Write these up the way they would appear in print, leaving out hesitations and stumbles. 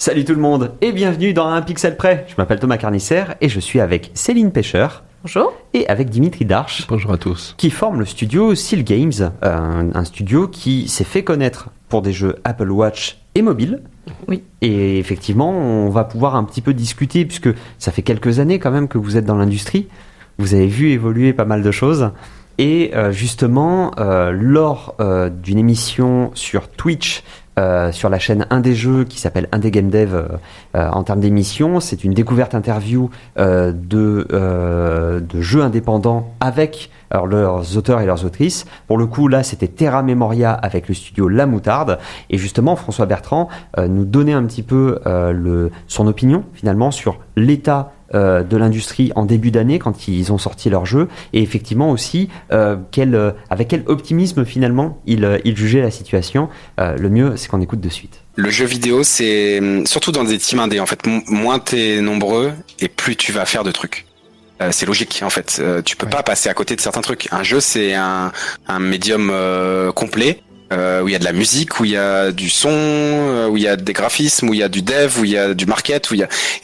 Salut tout le monde et bienvenue dans Un Pixel Près. Je m'appelle Thomas Carnisser et je suis avec Céline Pêcheur. Bonjour. Et avec Dimitri Darche. Bonjour à tous. Qui forme le studio Seal Games, un studio qui s'est fait connaître pour des jeux Apple Watch et mobile. Oui. Et effectivement, on va pouvoir un petit peu discuter puisque ça fait quelques années quand même que vous êtes dans l'industrie. Vous avez vu évoluer pas mal de choses. Et justement, lors d'une émission sur Twitch, sur la chaîne Indé Jeux qui s'appelle Indé Game Dev en termes d'émission, c'est une découverte interview de jeux indépendants avec leurs auteurs et leurs autrices. Pour le coup, là, c'était Terra Memoria avec le studio La Moutarde. Et justement, François Bertrand nous donnait un petit peu son opinion finalement sur l'état de l'industrie en début d'année quand ils ont sorti leur jeu et effectivement aussi avec quel optimisme finalement ils jugeaient la situation. Le mieux c'est qu'on écoute de suite. Le jeu vidéo, c'est surtout dans des teams indés en fait, moins t'es nombreux et plus tu vas faire de trucs. C'est logique en fait, tu peux pas passer à côté de certains trucs. Un jeu c'est un médium complet. Où il y a de la musique, où il y a du son, où il y a des graphismes, où il y a du dev, où il y a du market,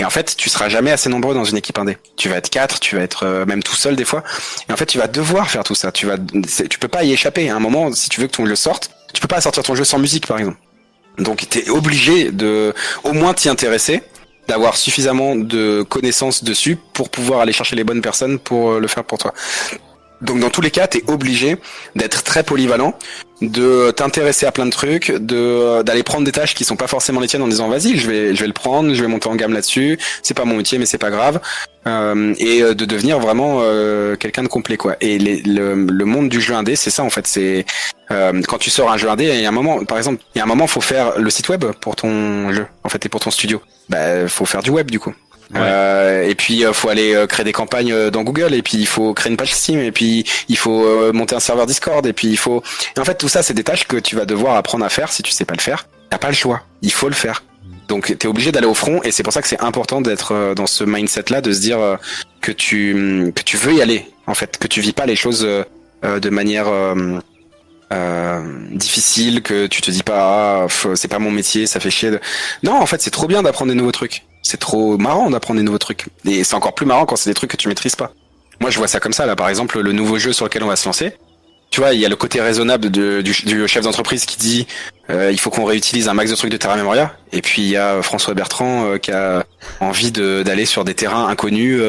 et en fait tu seras jamais assez nombreux dans une équipe indé. Tu vas être 4, tu vas être même tout seul des fois, et en fait tu vas devoir faire tout ça. Tu peux pas y échapper. À un moment, si tu veux que ton jeu sorte, tu peux pas sortir ton jeu sans musique par exemple. Donc t'es obligé de au moins t'y intéresser, d'avoir suffisamment de connaissances dessus pour pouvoir aller chercher les bonnes personnes pour le faire pour toi. Donc dans tous les cas, t'es obligé d'être très polyvalent, de t'intéresser à plein de trucs, d'aller prendre des tâches qui sont pas forcément les tiennes en disant vas-y, je vais le prendre, je vais monter en gamme là-dessus, c'est pas mon métier mais c'est pas grave, et de devenir vraiment quelqu'un de complet quoi. Et le monde du jeu indé, c'est ça en fait, c'est quand tu sors un jeu indé, il y a un moment, par exemple, faut faire le site web pour ton jeu en fait et pour ton studio. Faut faire du web du coup. Ouais. Et puis faut aller créer des campagnes dans Google, et puis il faut créer une page Steam, et puis il faut monter un serveur Discord, et puis et en fait tout ça c'est des tâches que tu vas devoir apprendre à faire. Si tu sais pas le faire, t'as pas le choix, il faut le faire. Donc t'es obligé d'aller au front, et c'est pour ça que c'est important d'être dans ce mindset là, de se dire que tu veux y aller en fait, que tu vis pas les choses de manière difficile, que tu te dis pas c'est pas mon métier, ça fait chier non, en fait c'est trop bien d'apprendre des nouveaux trucs, c'est trop marrant d'apprendre des nouveaux trucs, et c'est encore plus marrant quand c'est des trucs que tu maîtrises pas. Moi je vois ça comme ça là, par exemple le nouveau jeu sur lequel on va se lancer, tu vois, il y a le côté raisonnable du chef d'entreprise qui dit il faut qu'on réutilise un max de trucs de Terra Memoria, et puis il y a François Bertrand qui a envie d'aller sur des terrains inconnus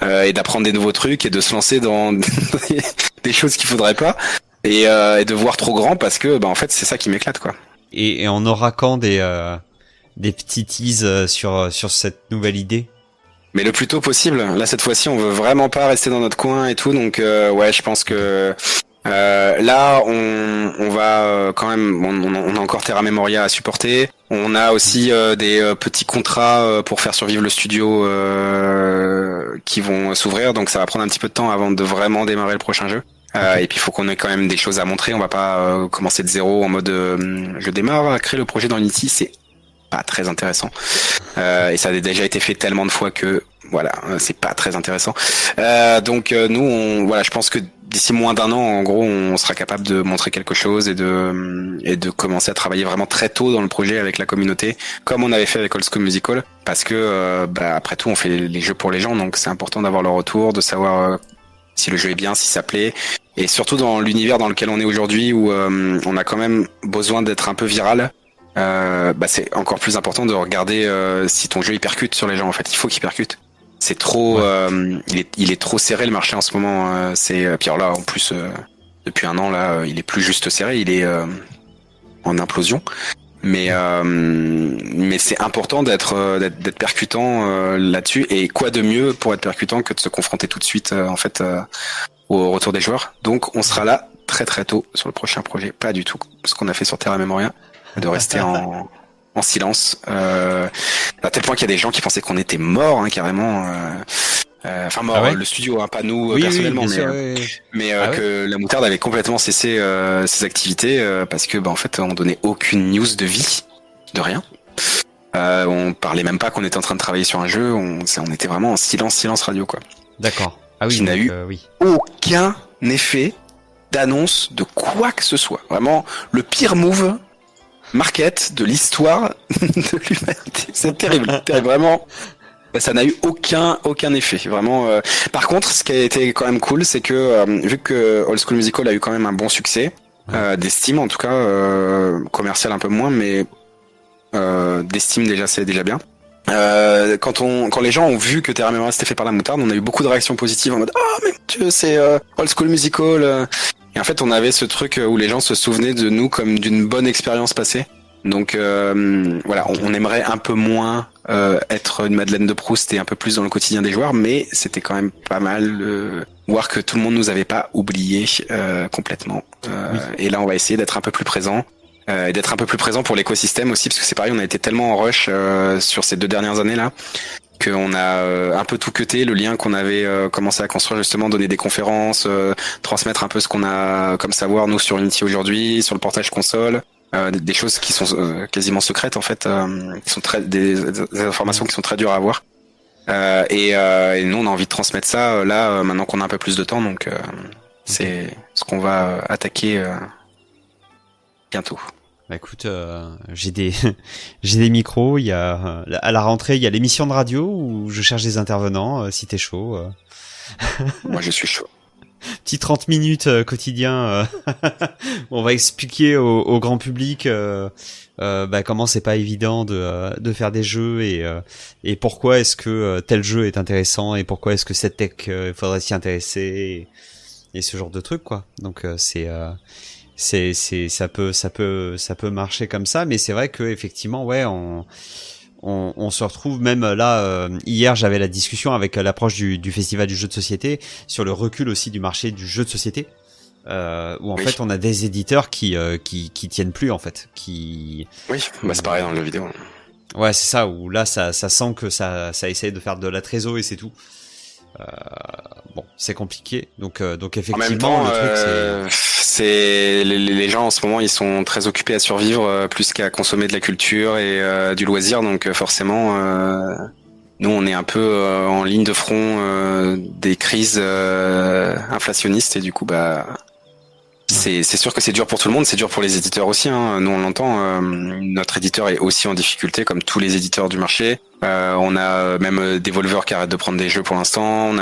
et d'apprendre des nouveaux trucs et de se lancer dans des choses qu'il faudrait pas, et de voir trop grand, parce que en fait c'est ça qui m'éclate quoi. Et on aura quand des petits teases sur cette nouvelle idée? Mais le plus tôt possible. Là cette fois-ci on veut vraiment pas rester dans notre coin et tout, donc ouais, je pense que là on va quand même, on a encore Terra Memoria à supporter. On a aussi des petits contrats pour faire survivre le studio qui vont s'ouvrir, donc ça va prendre un petit peu de temps avant de vraiment démarrer le prochain jeu. Et puis il faut qu'on ait quand même des choses à montrer. On va pas commencer de zéro en mode je démarre à créer le projet dans Unity, c'est pas très intéressant. Et ça a déjà été fait tellement de fois que voilà, c'est pas très intéressant. Donc nous, voilà, je pense que d'ici moins d'un an, en gros, on sera capable de montrer quelque chose et de commencer à travailler vraiment très tôt dans le projet avec la communauté, comme on avait fait avec Old School Musical, parce que après tout, on fait les jeux pour les gens, donc c'est important d'avoir leur retour, de savoir si le jeu est bien, si ça plaît, et surtout dans l'univers dans lequel on est aujourd'hui, où on a quand même besoin d'être un peu viral. C'est encore plus important de regarder si ton jeu il percute sur les gens. En fait, il faut qu'il percute. C'est trop, il est trop serré le marché en ce moment. Puis alors là, en plus, depuis un an là, il est plus juste serré, il est en implosion. Mais c'est important d'être percutant là-dessus. Et quoi de mieux pour être percutant que de se confronter tout de suite en fait au retour des joueurs. Donc on sera là très très tôt sur le prochain projet. Pas du tout ce qu'on a fait sur Terra Memoria, de rester en silence, à tel point qu'il y a des gens qui pensaient qu'on était morts carrément. Enfin mort, le studio, pas nous personnellement, mais que la Moutarde avait complètement cessé ses activités parce que en fait on donnait aucune news de vie, de rien. On parlait même pas qu'on était en train de travailler sur un jeu, on était vraiment en silence radio quoi. D'accord. Ah oui. Qui n'a eu aucun effet d'annonce de quoi que ce soit. Vraiment le pire move market de l'histoire de l'humanité. C'est terrible, terrible, vraiment. Ça n'a eu aucun effet, vraiment. Par contre, ce qui a été quand même cool, c'est que vu que Old School Musical a eu quand même un bon succès, d'estime en tout cas, commercial un peu moins, mais d'estime déjà, c'est déjà bien. Quand les gens ont vu que Terra Memoria c'était fait par la moutarde, on a eu beaucoup de réactions positives en mode mais mon Dieu, c'est Old School Musical. Et en fait, on avait ce truc où les gens se souvenaient de nous comme d'une bonne expérience passée. Donc voilà, on aimerait un peu moins être une Madeleine de Proust et un peu plus dans le quotidien des joueurs, mais c'était quand même pas mal voir que tout le monde nous avait pas oublié complètement. Oui. Et là, on va essayer d'être un peu plus présent. Et d'être un peu plus présent pour l'écosystème aussi, parce que c'est pareil, on a été tellement en rush sur ces 2 dernières années là, qu'on a un peu tout cuté, le lien qu'on avait commencé à construire justement, donner des conférences, transmettre un peu ce qu'on a comme savoir nous sur Unity aujourd'hui, sur le portage console, des choses qui sont quasiment secrètes en fait, qui sont des informations qui sont très dures à avoir. Et nous on a envie de transmettre ça là maintenant qu'on a un peu plus de temps, donc c'est ce qu'on va attaquer bientôt. Bah écoute, j'ai des micros. Il y a à la rentrée, il y a l'émission de radio où je cherche des intervenants. Si t'es chaud. Moi, je suis chaud. Petit 30 minutes quotidien. On va expliquer au grand public comment c'est pas évident de faire des jeux et pourquoi est-ce que tel jeu est intéressant et pourquoi est-ce que cette tech faudrait s'y intéresser et ce genre de trucs quoi. Donc ça peut marcher comme ça, mais c'est vrai que effectivement ouais on se retrouve même là hier j'avais la discussion avec l'approche du festival du jeu de société sur le recul aussi du marché du jeu de société où en fait on a des éditeurs qui tiennent plus en fait c'est pareil dans le jeu vidéo. Ouais c'est ça, où là ça sent que ça essaye de faire de la trésor et c'est tout. Bon, c'est compliqué. Donc effectivement, en même temps, le truc, c'est les gens en ce moment, ils sont très occupés à survivre plus qu'à consommer de la culture et du loisir. Donc forcément, nous, on est un peu en ligne de front des crises inflationnistes et du coup, c'est sûr que c'est dur pour tout le monde, c'est dur pour les éditeurs aussi. Hein. Nous, on l'entend. Notre éditeur est aussi en difficulté, comme tous les éditeurs du marché. On a même Devolver qui arrête de prendre des jeux pour l'instant.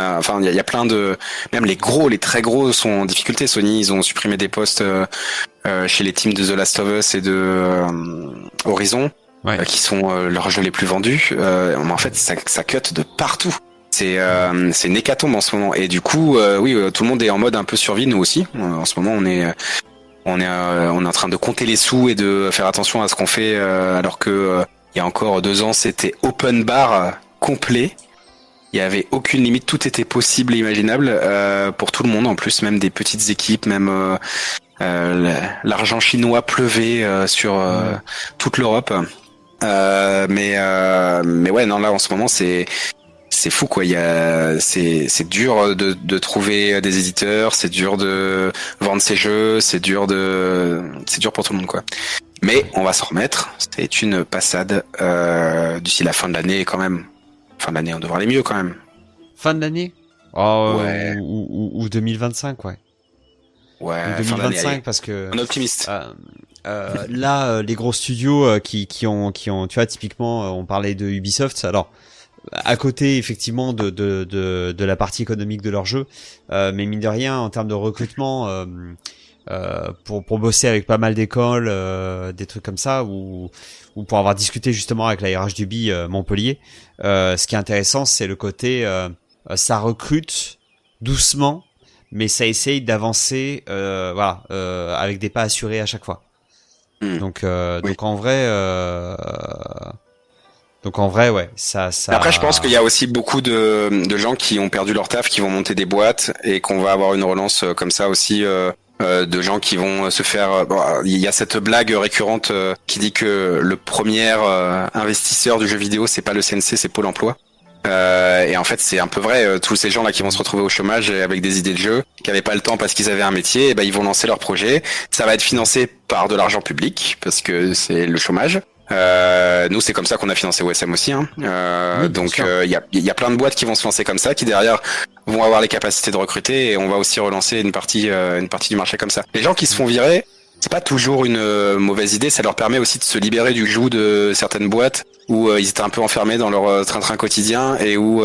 Il y a plein de, même les très gros sont en difficulté. Sony, ils ont supprimé des postes chez les teams de The Last of Us et de Horizon, qui sont leurs jeux les plus vendus. En fait, ça cut de partout. C'est une hécatombe en ce moment et du coup tout le monde est en mode un peu survie, nous aussi en ce moment on est en train de compter les sous et de faire attention à ce qu'on fait alors que il y a encore 2 ans c'était open bar complet, il y avait aucune limite, tout était possible et imaginable pour tout le monde, en plus même des petites équipes, même l'argent chinois pleuvait sur toute l'Europe, mais ouais non là en ce moment c'est fou quoi, c'est dur de trouver des éditeurs, c'est dur de vendre ses jeux, c'est dur pour tout le monde quoi. Mais on va s'en remettre, c'est une passade d'ici la fin de l'année quand même. Fin de l'année, on devrait aller mieux quand même. Fin de l'année ouais. Ou 2025 ouais. Ouais, ou 2025 parce que on est optimiste. Là les gros studios qui ont tu vois typiquement on parlait de Ubisoft, alors à côté effectivement de la partie économique de leur jeu, mais mine de rien en termes de recrutement pour bosser avec pas mal d'écoles, des trucs comme ça, ou pour avoir discuté justement avec la RH d'Ubi Montpellier, ce qui est intéressant c'est le côté ça recrute doucement mais ça essaye d'avancer avec des pas assurés à chaque fois. Donc en vrai ouais, ça... Après, je pense qu'il y a aussi beaucoup de gens qui ont perdu leur taf, qui vont monter des boîtes et qu'on va avoir une relance comme ça aussi de gens qui vont se faire... il y a cette blague récurrente qui dit que le premier investisseur du jeu vidéo, c'est pas le CNC, c'est Pôle emploi. Et en fait, c'est un peu vrai. Tous ces gens-là qui vont se retrouver au chômage avec des idées de jeu, qui avaient pas le temps parce qu'ils avaient un métier, ils vont lancer leur projet. Ça va être financé par de l'argent public parce que c'est le chômage. Nous, c'est comme ça qu'on a financé OSM aussi. Hein. Oui, donc, il y a plein de boîtes qui vont se lancer comme ça, qui derrière vont avoir les capacités de recruter, et on va aussi relancer une partie du marché comme ça. Les gens qui se font virer, c'est pas toujours une mauvaise idée. Ça leur permet aussi de se libérer du joug de certaines boîtes où ils étaient un peu enfermés dans leur train-train quotidien et où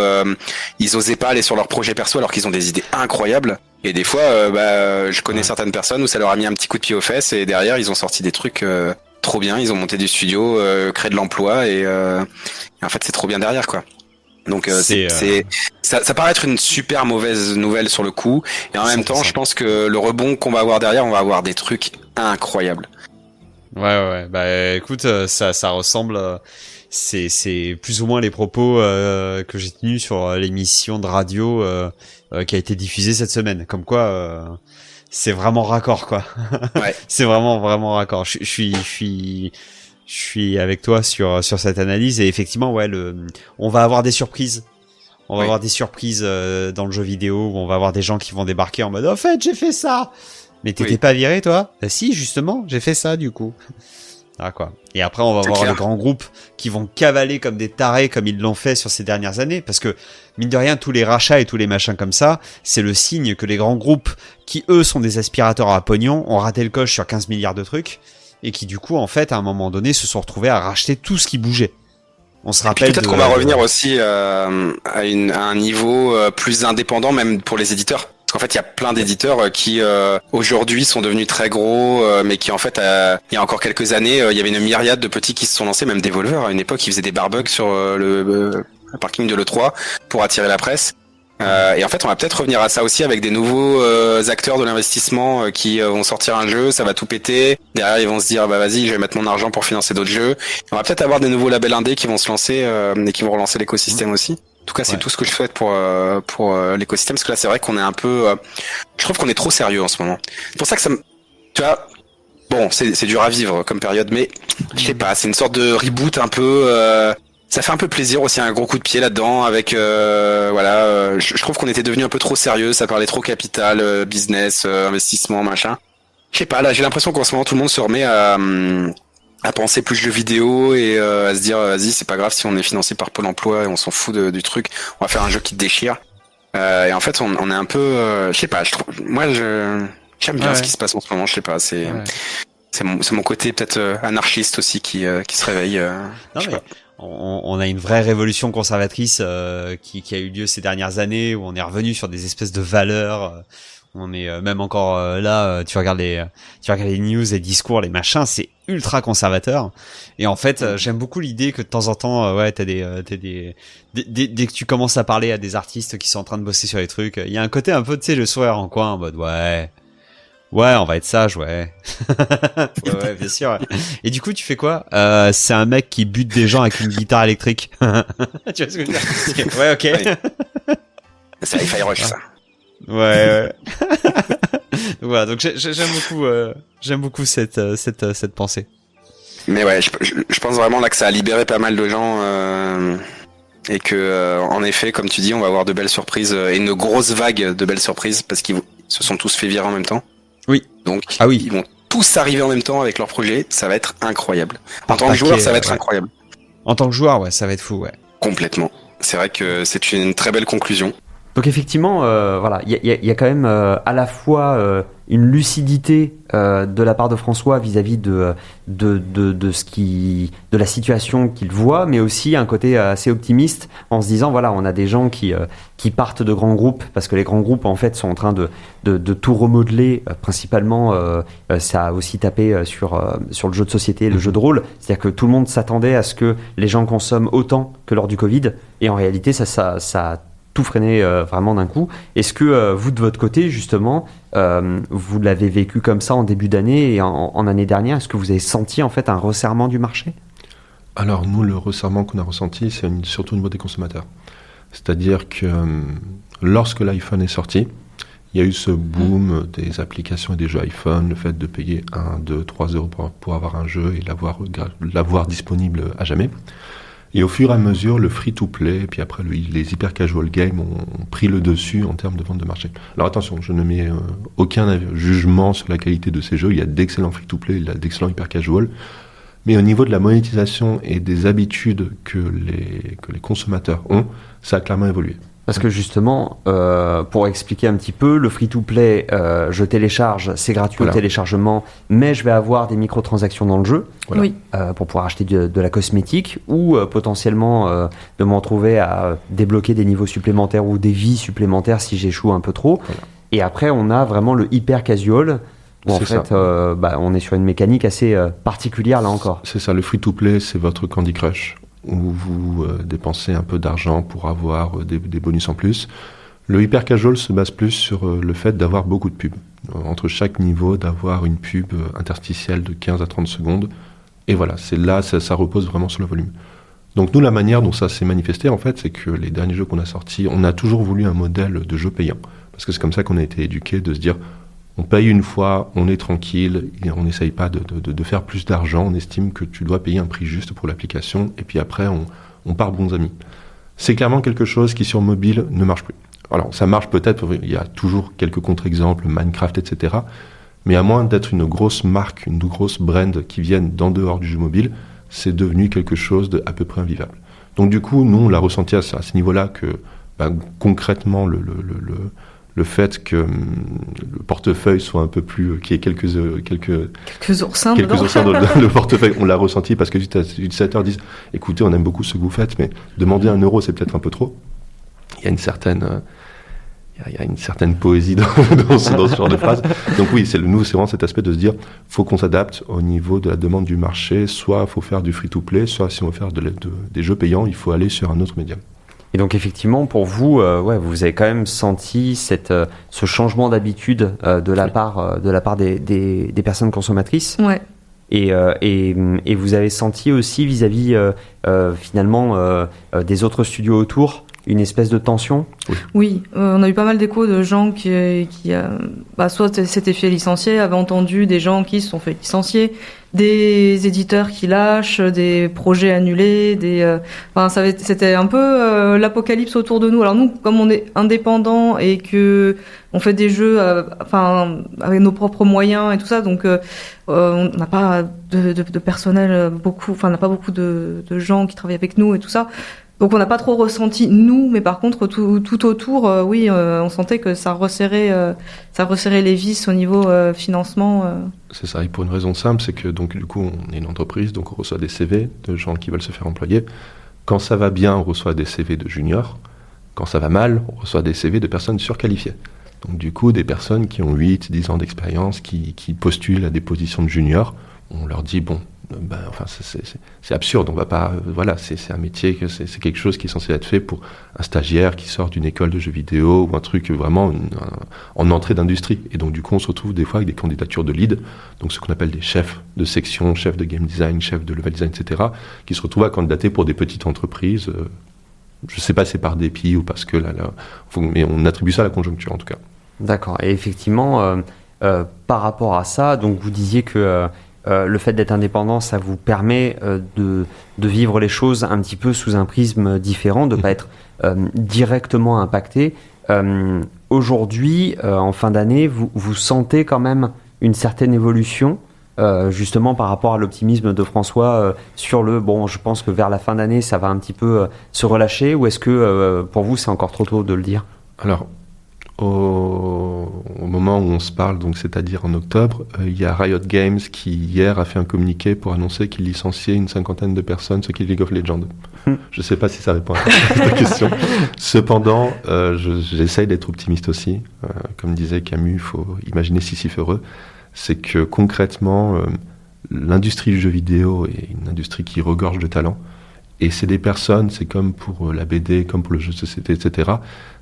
ils osaient pas aller sur leur projet perso alors qu'ils ont des idées incroyables. Et des fois, je connais certaines personnes où ça leur a mis un petit coup de pied aux fesses et derrière ils ont sorti des trucs trop bien. Ils ont monté du studio, créé de l'emploi et en fait c'est trop bien derrière quoi. Donc ça paraît être une super mauvaise nouvelle sur le coup et en même temps je pense que le rebond qu'on va avoir derrière, on va avoir des trucs incroyables. Ouais, bah écoute, ça ressemble, c'est plus ou moins les propos que j'ai tenus sur l'émission de radio qui a été diffusée cette semaine. Comme quoi, c'est vraiment raccord quoi. Ouais. C'est vraiment raccord. Je suis avec toi sur cette analyse et effectivement on va avoir des surprises. On va avoir des surprises dans le jeu vidéo où on va avoir des gens qui vont débarquer en mode en fait j'ai fait ça. Mais t'étais pas viré toi? Bah si justement j'ai fait ça du coup. Ah quoi. Et après on va voir les grands groupes qui vont cavaler comme des tarés comme ils l'ont fait sur ces dernières années parce que mine de rien tous les rachats et tous les machins comme ça c'est le signe que les grands groupes qui eux sont des aspirateurs à pognon ont raté le coche sur 15 milliards de trucs et qui du coup en fait à un moment donné se sont retrouvés à racheter tout ce qui bougeait. On se rappelle peut-être qu'on va revenir aussi à un niveau plus indépendant même pour les éditeurs. Parce qu'en fait, il y a plein d'éditeurs qui aujourd'hui sont devenus très gros, mais qui en fait, il y a encore quelques années, il y avait une myriade de petits qui se sont lancés, même Devolver. À une époque, ils faisaient des barbugs sur le parking de l'E3 pour attirer la presse. Et en fait, on va peut-être revenir à ça aussi avec des nouveaux acteurs de l'investissement qui vont sortir un jeu, ça va tout péter. Derrière, ils vont se dire, bah vas-y, je vais mettre mon argent pour financer d'autres jeux. On va peut-être avoir des nouveaux labels indés qui vont se lancer et qui vont relancer l'écosystème aussi. En tout cas, c'est tout ce que je souhaite pour l'écosystème, parce que là, c'est vrai qu'on est un peu... je trouve qu'on est trop sérieux en ce moment. C'est pour ça que ça me... Tu vois, bon, c'est dur à vivre comme période, mais je sais pas, c'est une sorte de reboot un peu... ça fait un peu plaisir aussi, un gros coup de pied là-dedans, avec... je trouve qu'on était devenu un peu trop sérieux, ça parlait trop capital, business, investissement, machin. Je sais pas, là, j'ai l'impression qu'en ce moment, tout le monde se remet à penser plus jeux vidéo et à se dire vas-y c'est pas grave si on est financé par Pôle Emploi et on s'en fout du truc, on va faire un jeu qui te déchire et en fait on est un peu je sais pas, j'aime bien ce qui se passe en ce moment, je sais pas, c'est mon côté peut-être anarchiste aussi qui se réveille. Non, mais on a une vraie révolution conservatrice qui a eu lieu ces dernières années où on est revenu sur des espèces de valeurs. On est même encore là, tu regardes les news, les discours, les machins, c'est ultra conservateur. Et en fait, j'aime beaucoup l'idée que de temps en temps, t'as des dès que tu commences à parler à des artistes qui sont en train de bosser sur les trucs, il y a un côté un peu, tu sais, le sourire en coin, en mode ouais, on va être sage, ouais, ouais, bien sûr. Et du coup, tu fais quoi? C'est un mec qui bute des gens avec une guitare électrique. Tu vois ce que je veux dire? Ouais, ok. Ouais. C'est Hi-Fi Rush, ça. Ouais. Voilà, donc j'aime beaucoup cette pensée. Mais ouais, je pense vraiment là que ça a libéré pas mal de gens et que en effet, comme tu dis, on va avoir de belles surprises et une grosse vague de belles surprises parce qu'ils se sont tous fait virer en même temps. Oui. Donc ils vont tous arriver en même temps avec leur projet, ça va être incroyable. En tant que joueur, ça va être incroyable. En tant que joueur, ouais, ça va être fou, ouais. Complètement. C'est vrai que c'est une très belle conclusion. Donc effectivement, voilà, il y a quand même à la fois une lucidité de la part de François vis-à-vis de la situation qu'il voit, mais aussi un côté assez optimiste en se disant voilà, on a des gens qui partent de grands groupes parce que les grands groupes en fait sont en train de tout remodeler, principalement ça a aussi tapé sur le jeu de société, le jeu de rôle, c'est-à-dire que tout le monde s'attendait à ce que les gens consomment autant que lors du Covid, et en réalité ça a tout freiné vraiment d'un coup. Est-ce que vous, de votre côté, justement, vous l'avez vécu comme ça en début d'année et en année dernière? Est-ce que vous avez senti en fait un resserrement du marché? Alors nous, le resserrement qu'on a ressenti, c'est surtout au niveau des consommateurs. C'est-à-dire que lorsque l'iPhone est sorti, il y a eu ce boom des applications et des jeux iPhone, le fait de payer 1, 2, 3 euros pour avoir un jeu et l'avoir disponible à jamais. Et au fur et à mesure, le free-to-play, et puis après les hyper-casual games ont pris le dessus en termes de vente de marché. Alors attention, je ne mets aucun jugement sur la qualité de ces jeux. Il y a d'excellents free-to-play, il y a d'excellents hyper-casual. Mais au niveau de la monétisation et des habitudes que les consommateurs ont, ça a clairement évolué. Parce que justement, pour expliquer un petit peu, le free-to-play, je télécharge, c'est gratuit au téléchargement, mais je vais avoir des microtransactions dans le jeu pour pouvoir acheter de la cosmétique ou potentiellement de me retrouver à débloquer des niveaux supplémentaires ou des vies supplémentaires si j'échoue un peu trop. Voilà. Et après, on a vraiment le hyper casual. Où en fait, on est sur une mécanique assez particulière là encore. C'est ça, le free-to-play, c'est votre Candy Crush, où vous dépensez un peu d'argent pour avoir des bonus en plus. Le hyper casual se base plus sur le fait d'avoir beaucoup de pubs. Entre chaque niveau, d'avoir une pub interstitielle de 15 à 30 secondes. Et voilà, c'est là, ça repose vraiment sur le volume. Donc nous, la manière dont ça s'est manifesté, en fait, c'est que les derniers jeux qu'on a sortis, on a toujours voulu un modèle de jeu payant. Parce que c'est comme ça qu'on a été éduqués, de se dire, on paye une fois, on est tranquille, et on n'essaye pas de faire plus d'argent, on estime que tu dois payer un prix juste pour l'application, et puis après, on part bons amis. C'est clairement quelque chose qui, sur mobile, ne marche plus. Alors, ça marche peut-être, il y a toujours quelques contre-exemples, Minecraft, etc., mais à moins d'être une grosse marque, une grosse brand qui vienne d'en dehors du jeu mobile, c'est devenu quelque chose de à peu près invivable. Donc du coup, nous, on l'a ressenti à ce niveau-là que, concrètement, le fait que le portefeuille soit un peu plus, qu'il y ait quelques oursins dans le portefeuille, on l'a ressenti parce que les utilisateurs disent, écoutez, on aime beaucoup ce que vous faites, mais demander 1 euro, c'est peut-être un peu trop. Il y a une certaine poésie dans ce genre de phrase. Donc oui, c'est vraiment cet aspect de se dire, faut qu'on s'adapte au niveau de la demande du marché, soit faut faire du free-to-play, soit si on veut faire des jeux payants, il faut aller sur un autre médium. Et donc effectivement, pour vous, vous avez quand même senti ce changement d'habitude de la part des personnes consommatrices. Ouais. Et vous avez senti aussi vis-à-vis finalement des autres studios autour une espèce de tension. Oui, on a eu pas mal d'échos de gens qui soit s'étaient fait licencier, avaient entendu des gens qui se sont fait licencier, des éditeurs qui lâchent, des projets annulés, c'était un peu l'apocalypse autour de nous. Alors nous, comme on est indépendant et que on fait des jeux avec nos propres moyens et tout ça, donc on n'a pas de personnel on n'a pas beaucoup de gens qui travaillent avec nous et tout ça. Donc on n'a pas trop ressenti nous, mais par contre tout autour, on sentait que ça resserrait les vis au niveau financement. C'est ça, et pour une raison simple, c'est que donc du coup on est une entreprise, donc on reçoit des CV de gens qui veulent se faire employer. Quand ça va bien, on reçoit des CV de juniors. Quand ça va mal, on reçoit des CV de personnes surqualifiées. Donc du coup, des personnes qui ont 8, 10 ans d'expérience, qui postulent à des positions de juniors, on leur dit c'est absurde, on va pas, c'est un métier, c'est quelque chose qui est censé être fait pour un stagiaire qui sort d'une école de jeux vidéo ou un truc vraiment en entrée d'industrie. Et donc du coup, on se retrouve des fois avec des candidatures de lead, donc ce qu'on appelle des chefs de section, chefs de game design, chefs de level design, etc., qui se retrouvent à candidater pour des petites entreprises. Je sais pas si c'est par dépit ou parce que mais on attribue ça à la conjoncture en tout cas. D'accord. Et effectivement, par rapport à ça, donc vous disiez que le fait d'être indépendant, ça vous permet de vivre les choses un petit peu sous un prisme différent, de ne pas être directement impacté. Aujourd'hui, en fin d'année, vous sentez quand même une certaine évolution, justement par rapport à l'optimisme de François sur je pense que vers la fin d'année, ça va un petit peu se relâcher, ou est-ce que pour vous, c'est encore trop tôt de le dire ? Alors, au moment où on se parle, donc c'est-à-dire en octobre, il y a Riot Games qui hier a fait un communiqué pour annoncer qu'il licenciait une 50aine de personnes, ce qui est League of Legends. Je ne sais pas si ça répond à ta question. Cependant, j'essaye d'être optimiste aussi. Comme disait Camus, il faut imaginer Sisyphe heureux. C'est que concrètement, l'industrie du jeu vidéo est une industrie qui regorge de talent. Et c'est des personnes, c'est comme pour la BD, comme pour le jeu de société, etc.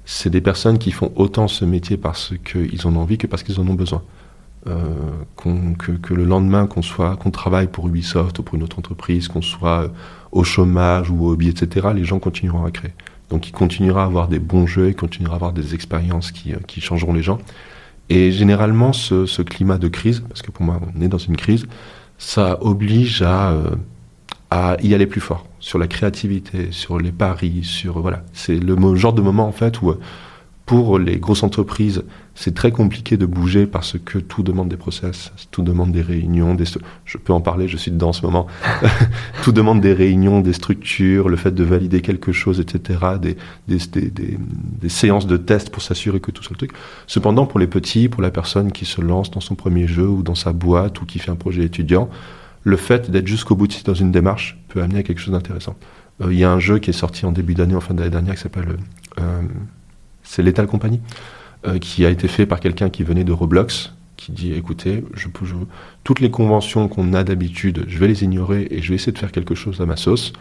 C'est des personnes qui font autant ce métier parce qu'ils en ont envie que parce qu'ils en ont besoin. Que le lendemain, qu'on travaille pour Ubisoft ou pour une autre entreprise, qu'on soit au chômage ou au hobby, etc., les gens continueront à créer. Donc il continuera à avoir des bons jeux, il continuera à avoir des expériences qui changeront les gens. Et généralement, ce climat de crise, parce que pour moi, on est dans une crise, ça oblige à y aller plus fort, sur la créativité, sur les paris, c'est le genre de moment en fait où Pour les grosses entreprises, c'est très compliqué de bouger parce que tout demande des process, tout demande des réunions, je peux en parler, je suis dedans en ce moment. Tout demande des réunions, des structures, le fait de valider quelque chose, etc., des séances de tests pour s'assurer que tout soit le truc. Cependant, pour les petits, pour la personne qui se lance dans son premier jeu ou dans sa boîte ou qui fait un projet étudiant, le fait d'être jusqu'au boutiste dans une démarche peut amener à quelque chose d'intéressant. Il y a un jeu qui est sorti en début d'année, en fin d'année dernière, qui s'appelle... c'est Lethal Company, qui a été fait par quelqu'un qui venait de Roblox, qui dit, écoutez, toutes les conventions qu'on a d'habitude, je vais les ignorer et je vais essayer de faire quelque chose à ma sauce.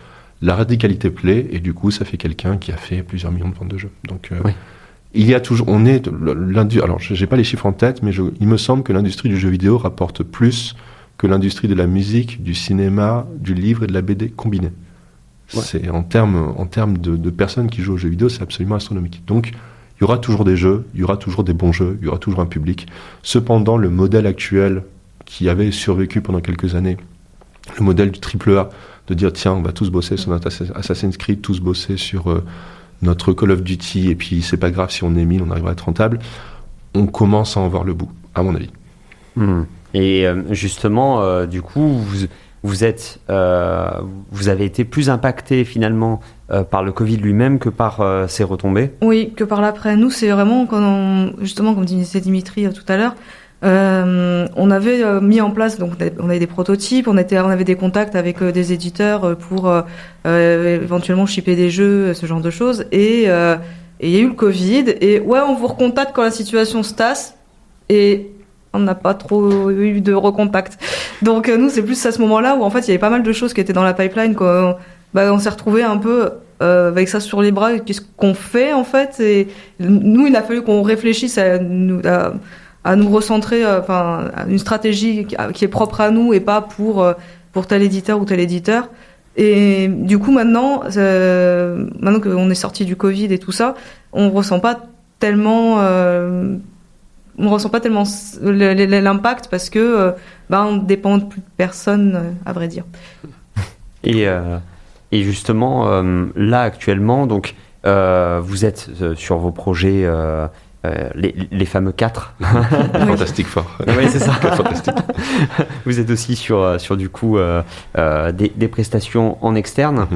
La radicalité plaît, et du coup, ça fait quelqu'un qui a fait plusieurs millions de ventes de jeux. Donc, oui. Il y a toujours... Alors, j'ai pas les chiffres en tête, mais il me semble que l'industrie du jeu vidéo rapporte plus que l'industrie de la musique, du cinéma, du livre et de la BD combinés. Ouais. C'est en termes de personnes qui jouent aux jeux vidéo, c'est absolument astronomique. Donc, il y aura toujours des jeux, il y aura toujours des bons jeux, il y aura toujours un public. Cependant, le modèle actuel qui avait survécu pendant quelques années, le modèle du AAA, de dire tiens, on va tous bosser sur notre Assassin's Creed, tous bosser sur notre Call of Duty, et puis c'est pas grave si on est 1000, on arrivera à être rentable, on commence à en voir le bout, à mon avis. Et justement, du coup, vous avez été plus impacté finalement par le Covid lui-même que par ses retombées. Oui, que par l'après. Nous, c'est vraiment justement, comme disait Dimitri tout à l'heure, on avait mis en place, donc on avait des prototypes, on avait des contacts avec des éditeurs pour éventuellement shipper des jeux, ce genre de choses. Et il y a eu le Covid. Et ouais, on vous recontacte quand la situation se tasse. Et on n'a pas trop eu de recontact. Donc nous, c'est plus à ce moment-là où en fait il y avait pas mal de choses qui étaient dans la pipeline. On s'est retrouvé un peu avec ça sur les bras. Qu'est-ce qu'on fait en fait? Et nous, il a fallu qu'on réfléchisse à nous recentrer, à une stratégie qui est propre à nous et pas pour tel éditeur ou tel éditeur. Et du coup maintenant qu'on est sorti du Covid et tout ça, on ressent pas tellement l'impact parce que on dépend de plus de personne, à vrai dire. Et justement, là actuellement, donc vous êtes sur vos projets, les fameux 4. Fantastic Four. Oui, c'est ça. Fantastique. Vous êtes aussi sur du coup des prestations en externe.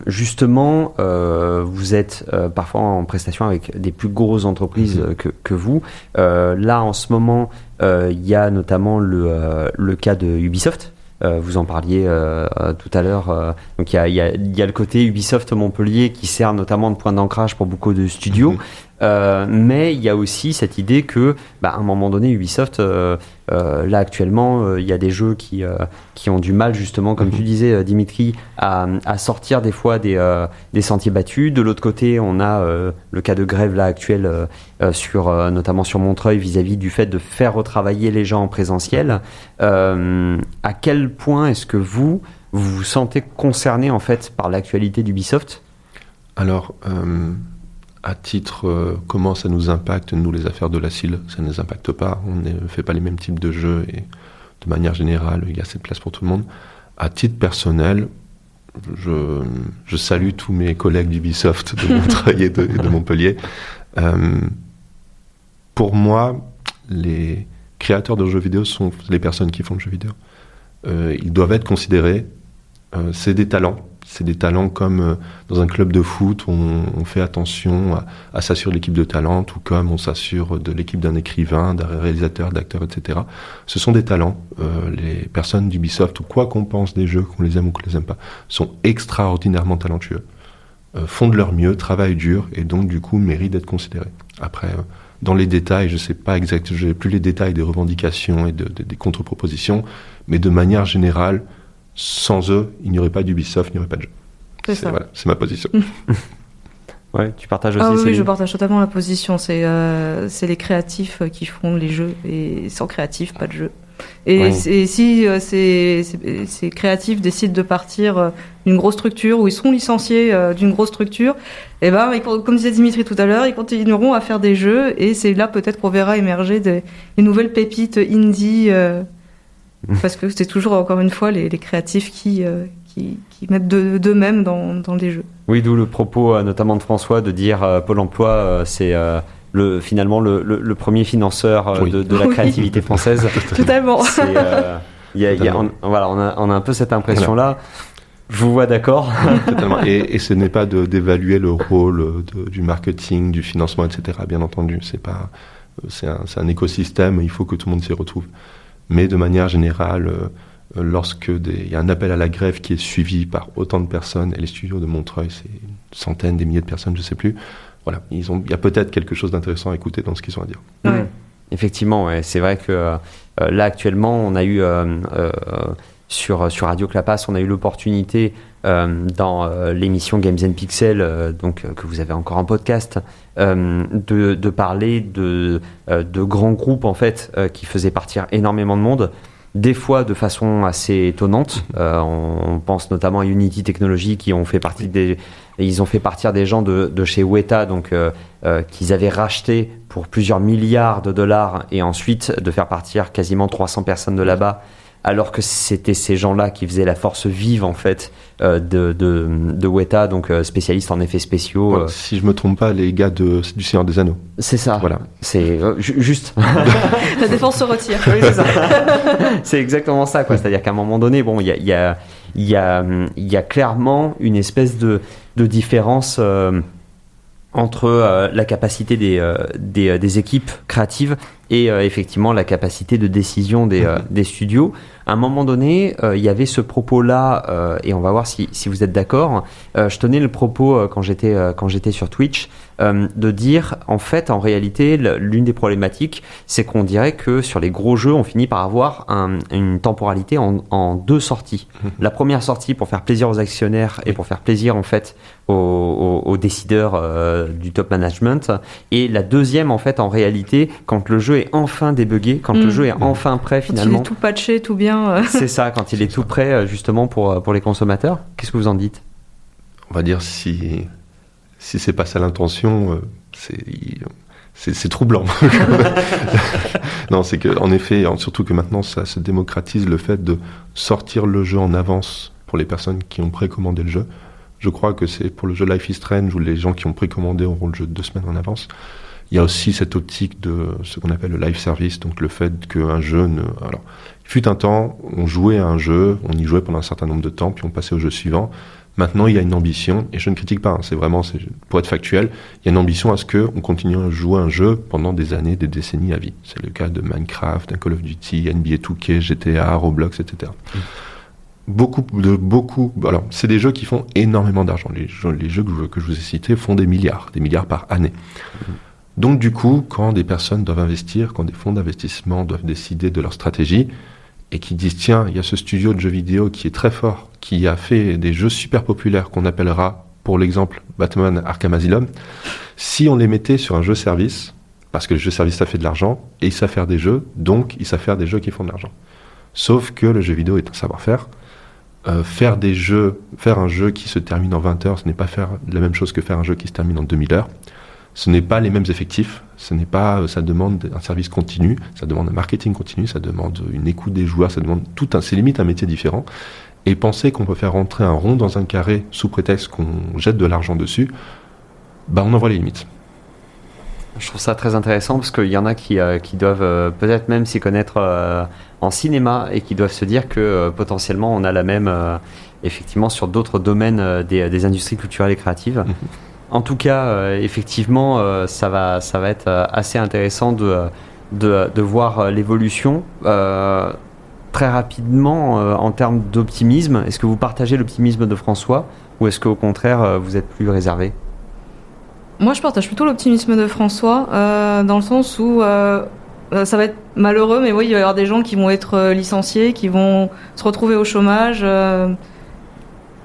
Justement, vous êtes parfois en prestation avec des plus grosses entreprises que vous. Là, en ce moment, il y a notamment le cas de Ubisoft. Vous en parliez tout à l'heure. Donc il y a le côté Ubisoft Montpellier qui sert notamment de point d'ancrage pour beaucoup de studios. Mais il y a aussi cette idée que, à un moment donné, Ubisoft, là actuellement, il y a des jeux qui ont du mal justement, comme tu disais, Dimitri, à sortir des fois des sentiers battus. De l'autre côté, on a le cas de grève là actuel notamment sur Montreuil vis-à-vis du fait de faire retravailler les gens en présentiel. À quel point est-ce que vous vous sentez concerné en fait par l'actualité d'Ubisoft? Alors, à titre, comment ça nous impacte, nous, les affaires de la CIL, ça ne nous impacte pas. On ne fait pas les mêmes types de jeux et de manière générale, il y a assez de place pour tout le monde. À titre personnel, je salue tous mes collègues d'Ubisoft de Montreuil et de Montpellier. Pour moi, les créateurs de jeux vidéo sont les personnes qui font le jeu vidéo. Ils doivent être considérés. C'est des talents. C'est des talents comme dans un club de foot, on fait attention à s'assurer de l'équipe de talent, tout comme on s'assure de l'équipe d'un écrivain, d'un réalisateur, d'acteur, etc. Ce sont des talents. Les personnes d'Ubisoft, ou quoi qu'on pense des jeux, qu'on les aime ou qu'on les aime pas, sont extraordinairement talentueux, font de leur mieux, travaillent dur, et donc du coup méritent d'être considérés. Après, dans les détails, je sais pas exactement, je n'ai plus les détails des revendications et des contre-propositions, mais de manière générale, sans eux, il n'y aurait pas d'Ubisoft, il n'y aurait pas de jeu. C'est ma position. Ouais, tu partages aussi. Oui, je partage totalement la position. C'est les créatifs qui font les jeux, et sans créatifs, pas de jeu. Et si ces créatifs décident de partir d'une grosse structure, où ils seront licenciés d'une grosse structure, comme disait Dimitri tout à l'heure, ils continueront à faire des jeux, et c'est là peut-être qu'on verra émerger des nouvelles pépites indie. Parce que c'est toujours, encore une fois, les créatifs qui qui mettent d'eux-mêmes dans des jeux. Oui, d'où le propos notamment de François de dire Pôle emploi, c'est finalement le premier financeur de la créativité française. Totalement. On a un peu cette impression-là. Je vous vois d'accord. Totalement. Et ce n'est pas d'évaluer le rôle du marketing, du financement, etc. Bien entendu, c'est un écosystème. Il faut que tout le monde s'y retrouve. Mais de manière générale, lorsque il y a un appel à la grève qui est suivi par autant de personnes, et les studios de Montreuil, c'est une centaine, des milliers de personnes, je ne sais plus. Voilà, il y a peut-être quelque chose d'intéressant à écouter dans ce qu'ils ont à dire. Ouais. Effectivement, ouais. C'est vrai que là actuellement, on a eu sur Radio Clapas, on a eu l'opportunité dans l'émission Games and Pixels, que vous avez encore en podcast, de parler de grands groupes en fait qui faisaient partir énormément de monde. Des fois de façon assez étonnante. On pense notamment à Unity Technologies qui ont fait partie ils ont fait partir des gens de chez Weta, donc qu'ils avaient racheté pour plusieurs milliards de dollars, et ensuite de faire partir quasiment 300 personnes de là-bas, alors que c'était ces gens-là qui faisaient la force vive en fait de Weta, donc spécialistes en effets spéciaux. Voilà, si je me trompe pas, les gars du Seigneur des Anneaux. C'est ça. Voilà. C'est juste. La défense se retire. Oui, c'est ça. C'est exactement ça, quoi. C'est-à-dire qu'à un moment donné, bon, il y a clairement une espèce de différence entre la capacité des équipes créatives et effectivement la capacité de décision des studios. À un moment donné, il y avait ce propos-là, et on va voir si vous êtes d'accord. Je tenais le propos quand j'étais sur Twitch, de dire, en fait, en réalité, l'une des problématiques, c'est qu'on dirait que sur les gros jeux, on finit par avoir une temporalité en deux sorties. La première sortie pour faire plaisir aux actionnaires et pour faire plaisir, en fait, aux décideurs du top management, et la deuxième, en fait, en réalité, quand le jeu est enfin débugué, quand le jeu est enfin prêt, finalement. Quand il est tout patché, tout bien. C'est ça, quand il est tout prêt, justement, pour les consommateurs. Qu'est-ce que vous en dites ? On va dire si c'est pas ça l'intention, c'est troublant. Non, c'est que en effet, surtout que maintenant ça se démocratise, le fait de sortir le jeu en avance pour les personnes qui ont précommandé le jeu. Je crois que c'est pour le jeu Life is Strange où les gens qui ont précommandé auront le jeu 2 semaines en avance. Il y a aussi cette optique de ce qu'on appelle le live service, donc le fait qu'un jeu alors, il fut un temps, on jouait à un jeu, on y jouait pendant un certain nombre de temps, puis on passait au jeu suivant. Maintenant, il y a une ambition, et je ne critique pas, c'est pour être factuel, il y a une ambition à ce qu'on continue à jouer à un jeu pendant des années, des décennies à vie. C'est le cas de Minecraft, d'un Call of Duty, NBA 2K, GTA, Roblox, etc. Alors, c'est des jeux qui font énormément d'argent. Les jeux que je vous ai cités font des milliards par année. Donc, du coup, quand des personnes doivent investir, quand des fonds d'investissement doivent décider de leur stratégie, et qui disent, tiens, il y a ce studio de jeux vidéo qui est très fort, qui a fait des jeux super populaires qu'on appellera, pour l'exemple, Batman Arkham Asylum, si on les mettait sur un jeu service, parce que le jeu service, ça fait de l'argent, et ils savent faire des jeux, donc ils savent faire des jeux qui font de l'argent. Sauf que le jeu vidéo est un savoir-faire. Faire un jeu qui se termine en 20 heures, ce n'est pas faire la même chose que faire un jeu qui se termine en 2000 heures. Ce n'est pas les mêmes effectifs, ça demande un service continu, ça demande un marketing continu, ça demande une écoute des joueurs, c'est limite un métier différent. Et penser qu'on peut faire rentrer un rond dans un carré sous prétexte qu'on jette de l'argent dessus, on en voit les limites. Je trouve ça très intéressant parce qu'il y en a qui doivent peut-être même s'y connaître en cinéma et qui doivent se dire que potentiellement on a la même effectivement sur d'autres domaines des industries culturelles et créatives. En tout cas, effectivement, ça va être assez intéressant de voir l'évolution. Très rapidement, en termes d'optimisme, est-ce que vous partagez l'optimisme de François ou est-ce qu'au contraire, vous êtes plus réservé ? Moi, je partage plutôt l'optimisme de François, dans le sens où ça va être malheureux, mais oui, il va y avoir des gens qui vont être licenciés, qui vont se retrouver au chômage,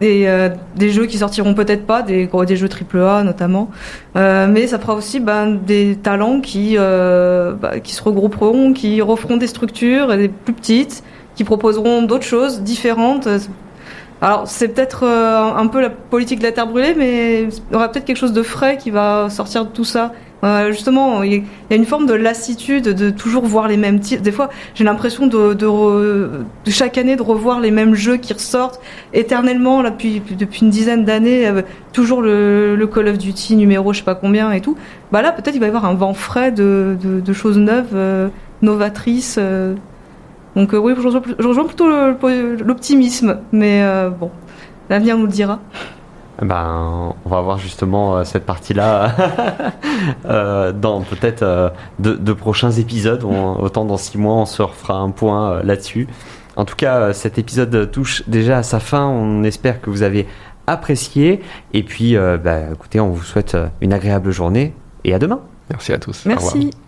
des jeux qui sortiront peut-être pas, des jeux AAA notamment, mais ça fera aussi des talents qui se regrouperont, qui referont des structures, des plus petites, qui proposeront d'autres choses différentes. Alors c'est peut-être un peu la politique de la terre brûlée, mais il y aura peut-être quelque chose de frais qui va sortir de tout ça, Justement, il y a une forme de lassitude de toujours voir les mêmes titres. Des fois, j'ai l'impression de chaque année de revoir les mêmes jeux qui ressortent éternellement là, depuis une dizaine d'années. Toujours le Call of Duty numéro je sais pas combien et tout. Bah là, peut-être il va y avoir un vent frais de choses neuves, novatrices. Donc oui, je rejoins plutôt l'optimisme. Mais bon, l'avenir nous le dira. Ben, on va voir justement cette partie-là dans peut-être de prochains épisodes. Autant dans 6 mois, on se refera un point là-dessus. En tout cas, cet épisode touche déjà à sa fin. On espère que vous avez apprécié. Et puis, écoutez, on vous souhaite une agréable journée et à demain. Merci à tous. Merci. Au revoir.